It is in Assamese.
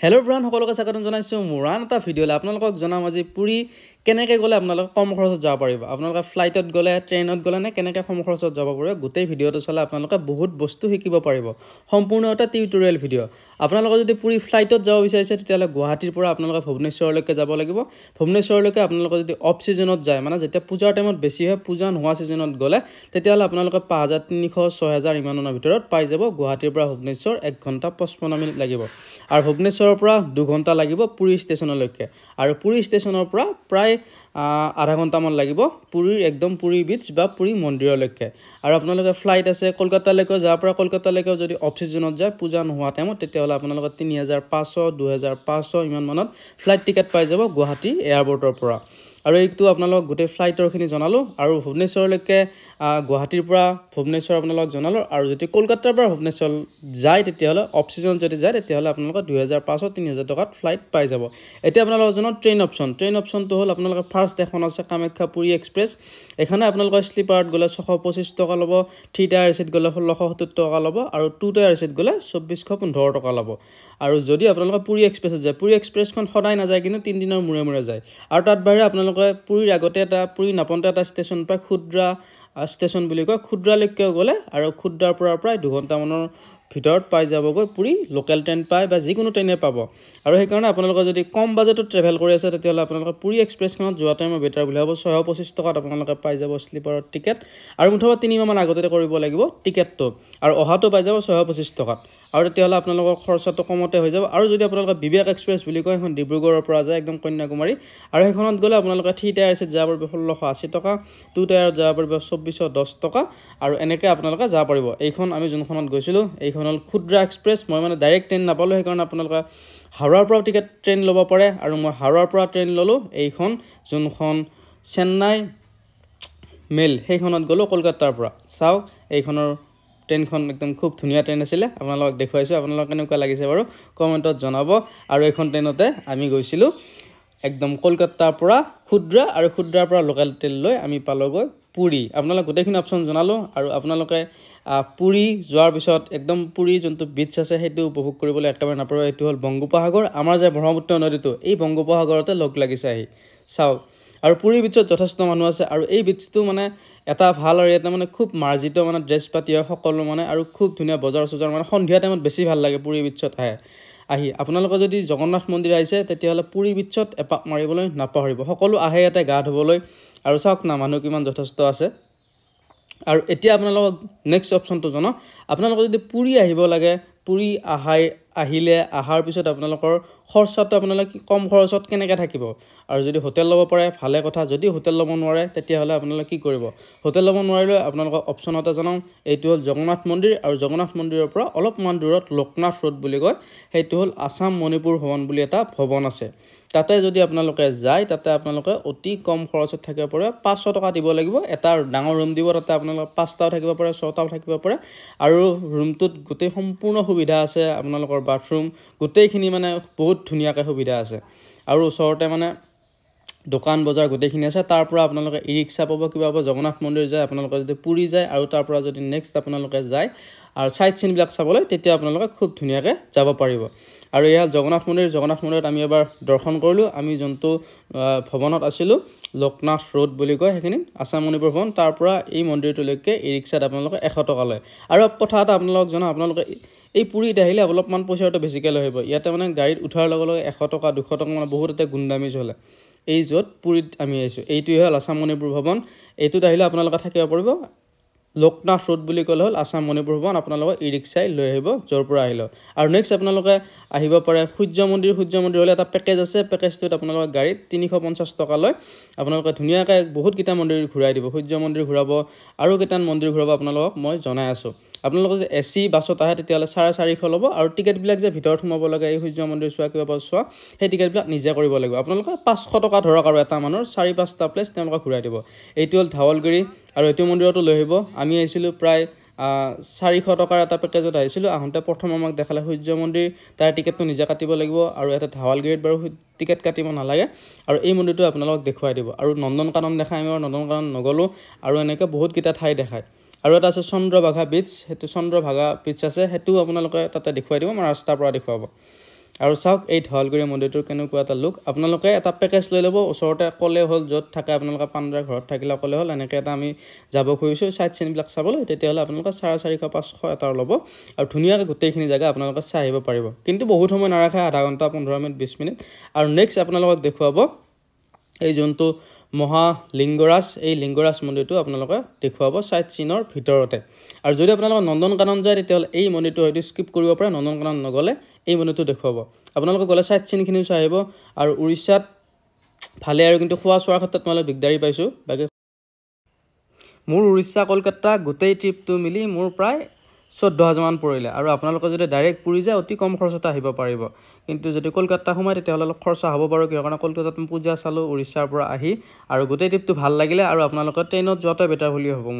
Hello everyone, সকলোকে স্বাগতম জনাইছো মুৰান এটা ভিডিঅ'লে আপোনালোকক জনাম আজি পুৰি কেনেকৈ গলে আপোনালোক কম খৰচত যাব পাৰিব আপোনালোক ফ্লাইটত গলে ট্ৰেইনত গলে নে কেনেকৈ কম খৰচত যাব পাৰিব গোটেই ভিডিঅ'টো চালে আপোনালোক বহুত বস্তু শিকিব পাৰিব সম্পূৰ্ণ এটা টিউটোৰিয়েল ভিডিঅ' আপোনালোক যদি পুৰি ফ্লাইটত যাব বিচাৰিছে তেতিয়ালে গুৱাহাটীৰ পৰা আপোনালোক ভুৱনেশ্বৰলৈকে যাব লাগিব ভুৱনেশ্বৰলৈকে আপোনালোক যদি অফ সিজনত যায় মানে যেতিয়া পূজাৰ টাইমত বেছি হয় পূজা নোহোৱা সিজনত গলে তেতিয়ালে আপোনালোক 5300 6000 ইমানৰ ভিতৰত পাই যাব গুৱাহাটীৰ পৰা ভুৱনেশ্বৰ 1 ঘণ্টা 55 মিনিট লাগিব আৰু ভুৱনেশ্বৰৰ পৰা 2 ঘণ্টা লাগিব পুৰি ষ্টেচনলৈকে আৰু পুৰি ষ্টেচনৰ পৰা প্ৰায় আধা ঘণ্টা মান লাগিব পুৰিৰ একদম পুৰি বিচ বা পুৰি মন্দিৰলৈকে আৰু আপোনালোকে ফ্লাইট আছে কলকাতালৈকে যাব পৰা কলকাতালৈকে যদি অফ সিজনত যায় পূজা নোহোৱা টাইমত তেতিয়ালে আপোনালোক 3500 2500 ইমান মানত ফ্লাইট টিকেট পাই যাব গুৱাহাটী এয়াৰপৰ্টৰ পৰা আৰু এইটো আপোনালোক গোটেই ফ্লাইটৰ খিনি জনালো আৰু ভুৱনেশ্বৰলৈকে গুৱাহাটীৰ পৰা ভুৱনেশ্বৰ আপোনালোক জনালো আৰু যদি কলকাতাৰ পৰা ভুৱনেশ্বৰ যায় তেতিয়ালে অফ সিজন যদি যায় তেতিয়ালে আপোনালোক 2500 3000 টকাত ফ্লাইট পাই যাব এতিয়া আপোনালোক জনাত ট্ৰেইন অপচনটো হল আপোনালোক ফাৰ্স্ট এখন আছে কামাখ্যা পুৰি এক্সপ্ৰেছ এখানে আপোনালোক স্লিপাৰত গলে 625 টকা লব 3 টায়াৰ এচিত গলে 1670 টকা লব আৰু 2 টায়াৰ এচিত গলে 2415 টকা লব আৰু যদি আপোনালোক পুৰি এক্সপ্ৰেছত যায় পুৰি এক্সপ্ৰেছখন সদায় না যায় কিন্তু 3 দিনৰ মুৰে মুৰে যায় আৰু তাত বাহিৰে আপোনালোক পুৰিৰ আগতে এটা পুৰি নাপন্তে এটা ষ্টেচন পায় খুদ্ৰা ষ্টেচন বুলি কয় খুদ্ৰালৈকে গলে আৰু খুদ্ৰাৰ পৰা প্ৰায় 2 ঘণ্টা মানৰ ভিতৰত পাই যাবগৈ পুৰি লোকেল ট্ৰেইন পায় বা যিকোনো ট্ৰেইনে পাব আৰু সেই কাৰণে আপোনালোক যদি কম বাজেটত ট্ৰেভেল কৰি আছে তেতিয়ালে আপোনালোক পুৰি এক্সপ্ৰেছখনত যোৱা টাইম বেটাৰ বুলি হ'ব 625 টকাত আপোনালোক পাই যাব স্লিপাৰৰ টিকেট আৰু মুঠবা 3 মাহ মান আগতে কৰিব লাগিব টিকেটটো আৰু অহাটো পাই যাব 625 টকাত আৰু তেতিয়ালে আপোনালোকৰ খৰচটো কমতে হৈ যাব আৰু যদি আপোনালোক বিবেক এক্সপ্ৰেছ বুলি কয় এখন ডিব্ৰুগড়ৰ পৰা যায় একদম কন্যাকুমাৰী আৰু সেইখনত গলে আপোনালোক 3 টায়াৰ এচিত যাব পাৰিব 1680 টকা 2 টায়াৰত যাব পাৰিব 2410 টকা আৰু এনেকৈ আপোনালোক যাব পাৰিব এইখন আমি যোনখনত গৈছিলো এইখন হল খুদ্ৰা এক্সপ্ৰেছ মই মানে ডাইৰেক্ট ট্ৰেইন নাপালো সেই কাৰণে আপোনালোক হাওড়াৰ পৰা টিকেট ট্ৰেইন ল'ব পাৰে আৰু মই হাওড়াৰ পৰা ট্ৰেইন ললো এইখন যোনখন চেন্নাই মেল সেইখনত গলো কলকাতাৰ পৰা চাও এইখনৰ ট্ৰেইনখন একদম খুব ধুনীয়া ট্ৰেইন আছিল আপোনালোকক দেখুৱাইছো আপোনালোক কেনেকুৱা লাগিছে বাৰু কমেন্টত জনাব আৰু এইখন ট্ৰেইনতে আমি গৈছিলো একদম কলকাতাৰ পৰা খুদ্ৰা আৰু খুদ্ৰাৰ পৰা লোকেল ট্ৰেইন লৈ আমি পালগৈ পুৰি আপোনালোক গোটেইখিনি অপচন জনালো আৰু আপোনালোকে পুৰি যোৱাৰ পিছত একদম পুৰি যোনটো বিচ আছে হেতু উপভোগ কৰিবলৈ একেবাৰে নাপাৰো এটো হল বংগোপসাগৰ আমাৰ যে ব্ৰহ্মপুত্ৰ নদীটো এই বংগোপসাগৰতে লগ লাগিছে আহি চাও আৰু পুৰি বিচত যথেষ্ট মানুহ আছে আৰু এই বিচটো মানে এটা ভাল আৰু এটা মানে খুব মাৰ্জিত মানে ড্ৰেছ পাতি সকলো মানে আৰু খুব ধুনীয়া বজাৰ সজাৰ মানে সন্ধিয়া টাইমত বেছি ভাল লাগে পুৰি বিচত আহি আপোনালোক যদি জগন্নাথ মন্দিৰ আহিছে তেতিয়ালে পুৰি বিচত এপাক মাৰিবলৈ নাপাহৰিব সকলো আহে ইয়াতে গা ধুবলৈ আৰু চাওক না মানুহ কিমান যথেষ্ট আছে আৰু এতিয়া আপোনালোক নেক্সট অপচনটো জানো আপোনালোক যদি পুৰি আহিব লাগে পুৰি আহিলে আহাৰ পিছত আপোনালোকৰ খৰচটো আপোনালোক কম খৰচত কেনেকৈ থাকিব আৰু যদি হোটেল ল'ব পাৰে ভালে কথা যদি হোটেল ল'ব নোৱাৰে তেতিয়া হলে আপোনালোক কি কৰিব হোটেল ল'ব নোৱাৰিলে আপোনালোক অপচন এটা জানো এইটো হল জগন্নাথ মন্দিৰ আৰু জগন্নাথ মন্দিৰৰ পৰা অলপমান দূৰত লোকনাথ ৰোড বুলি কয় সেইটো হল আসাম মণিপুৰ ভৱন বুলি এটা ভৱন আছে তাতে যদি আপোনালোকে যায় তাতে আপোনালোকে অতি কম খৰচত থাকিব পাৰে 500 টকা দিব লাগিব এটা ডাঙৰ ৰুম দিব তাতে আপোনালোক 5টাও থাকিব পাৰে 6টাও থাকিব পাৰে আৰু ৰুমটোত গোটেই সম্পূৰ্ণ সুবিধা আছে আপোনালোকৰ বাথৰুম গোটেইখিনি মানে বহুত ধুনীয়াকৈ সুবিধা আছে আৰু ওচৰতে মানে দোকান বজাৰ গোটেইখিনি আছে তাৰ পৰা আপোনালোকে ই-ৰিক্সা পাব কিবা পাব জগন্নাথ মন্দিৰ যায় আপোনালোকে যদি পুৰি যায় আৰু তাৰ পৰা যদি নেক্সট আপোনালোকে যায় আৰু সাইট সিন বিলাক চাবলৈ তেতিয়া আপোনালোকে খুব ধুনীয়াকৈ যাব পাৰিব আৰু ইয়া জগন্নাথ মন্দিৰত আমি এবাৰ দৰ্শন কৰিলো আমি যোনটো ভৱনত আছিলো লোকনাথ ৰোড বুলি কয় হেখিনি আসাম মণিপুৰ ভৱন তাৰ পৰা এই মন্দিৰটোলৈকে ই-ৰিক্সাত আপোনালোকে 100 টকা লয় আৰু কথা এটা আপোনালোক জানো আপোনালোকে এই পুৰিত আহিলে অলপমান পইচাটো বেছিকৈ লৈ আহিব ইয়াতে মানে গাড়ীত উঠাৰ লগে লগে 100 টকা 200 টকা মানে বহুত এটা গুন্দামি চলে এই যত পুৰিত আমি আহিছো এইটোই হল আসাম মণিপুৰ ভৱন এইটোত আহিলে আপোনালোকে থাকিব পাৰিব লোকনাথ ৰোড বুলি কলে হল আসাম মণিপুৰ ভৱন আপোনালোকে ই-ৰিক্সাই লৈ আহিব জৰ পৰা আহিলো আৰু নেক্সট আপোনালোকে আহিব পাৰে সূৰ্য মন্দিৰ হলে এটা পেকেজ আছে পেকেজটোত আপোনালোকে গাড়ীত 350 টকা লয় আপোনালোকে ধুনীয়াকৈ বহুত কিটা মন্দিৰ ঘূৰাই দিব সূৰ্য মন্দিৰ ঘূৰাব আৰু কেইটান মন্দিৰ ঘূৰাব আপোনালোকক মই জনাই আছো আপোনালোকে যদি এসি বাছত আহে তেতিয়ালে 450 লব আৰু টিকেট বিলাক যে ভিতৰত সোমাব লাগে এই সূৰ্য মন্দিৰ চোৱা কিবা চোৱা সেই টিকেট বিলাক নিজে কৰিব লাগিব আপোনালোকে 500 টকা ধৰক আৰু এটা মানুহৰ 4-5টা প্লেচ তেওঁলোকে ঘূৰাই দিব এইটো হল ধাৱলগিৰি আৰু এইটো মন্দিৰটো লৈ আহিব আমি আহিছিলো প্ৰায় 400 টকাৰ এটা পেকেজত আহিছিলো আহোঁতে প্ৰথম আমাক দেখালে সূৰ্য মন্দিৰ তাৰ টিকেটটো নিজে কাটিব লাগিব আৰু এটা ধাৱালগিৰিত বাৰু টিকেট কাটিব নালাগে আৰু এই মন্দিৰটো আপোনালোকক দেখুৱাই দিব আৰু নন্দনকানন দেখাই আমি নন্দনকানন নগলো আৰু এনেকৈ বহুত কিটা ঠাই দেখায় আৰু এটা আছে চন্দ্ৰভাগা বিচ হেতু চন্দ্ৰভাগা বিচ আছে হেতু আপোনালোকে তাতে দেখুৱাই দিব মই ৰাস্তাৰ পৰা দেখুৱাব আৰু চাওক এই ধলগুৰি মন্দিৰটোৰ কেনেকুৱা এটা লুক আপোনালোকে এটা পেকেজ লৈ ল'ব ওচৰতে কলে হ'ল য'ত থাকে আপোনালোকে পাণ্ডাৰ ঘৰত থাকিলে কলে হ'ল এনেকৈ এটা আমি যাব খুজিছোঁ সাইট সিনবিলাক চাবলৈ তেতিয়াহ'লে আপোনালোকে 450-500 এটা ল'ব আৰু ধুনীয়াকৈ গোটেইখিনি জায়গা আপোনালোকে চাই আহিব পাৰিব কিন্তু বহুত সময় নাৰাখে আধা ঘণ্টা 15 মিনিট 20 মিনিট আৰু নেক্সট আপোনালোকক দেখুৱাব এই যোনটো মহা লিংগৰাজ এই লিংগৰাজ মন্দিৰটো আপোনালোকে দেখুৱাব সাইট সিনৰ ভিতৰতে আৰু যদি আপোনালোকে নন্দনকানন যায় তেতিয়াহ'লে এই মন্দিৰটো হয়তো স্কিপ কৰিব পাৰে নন্দনকানন নগলে এই মন্দিৰটো দেখুৱাব আপোনালোকে গলে সাইট সিনখিনিও চাই আহিব আৰু উৰিষ্যাত ভালে আৰু কিন্তু খোৱা চোৱাৰ ক্ষেত্ৰত মই দিগদাৰি পাইছোঁ বাকি মোৰ উৰিষ্যা কলকাতা গোটেই ট্ৰিপটো মিলি মোৰ প্ৰায় 14,000 মান পৰিলে আৰু আপোনালোকে যদি ডাইৰেক্ট পুৰি যায় অতি কম খৰচতে আহিব পাৰিব কিন্তু যদি কলকাতা সোমায় তেতিয়াহ'লে অলপ খৰচা হ'ব বাৰু কিয় কাৰণ কলকাতাত পূজা চালো উৰিষ্যাৰ পৰা আহি আৰু গোটেই ট্ৰিপটো ভাল লাগিলে আৰু আপোনালোকে ট্ৰেইনত যোৱাটো বেটাৰ বুলি হ'ব মই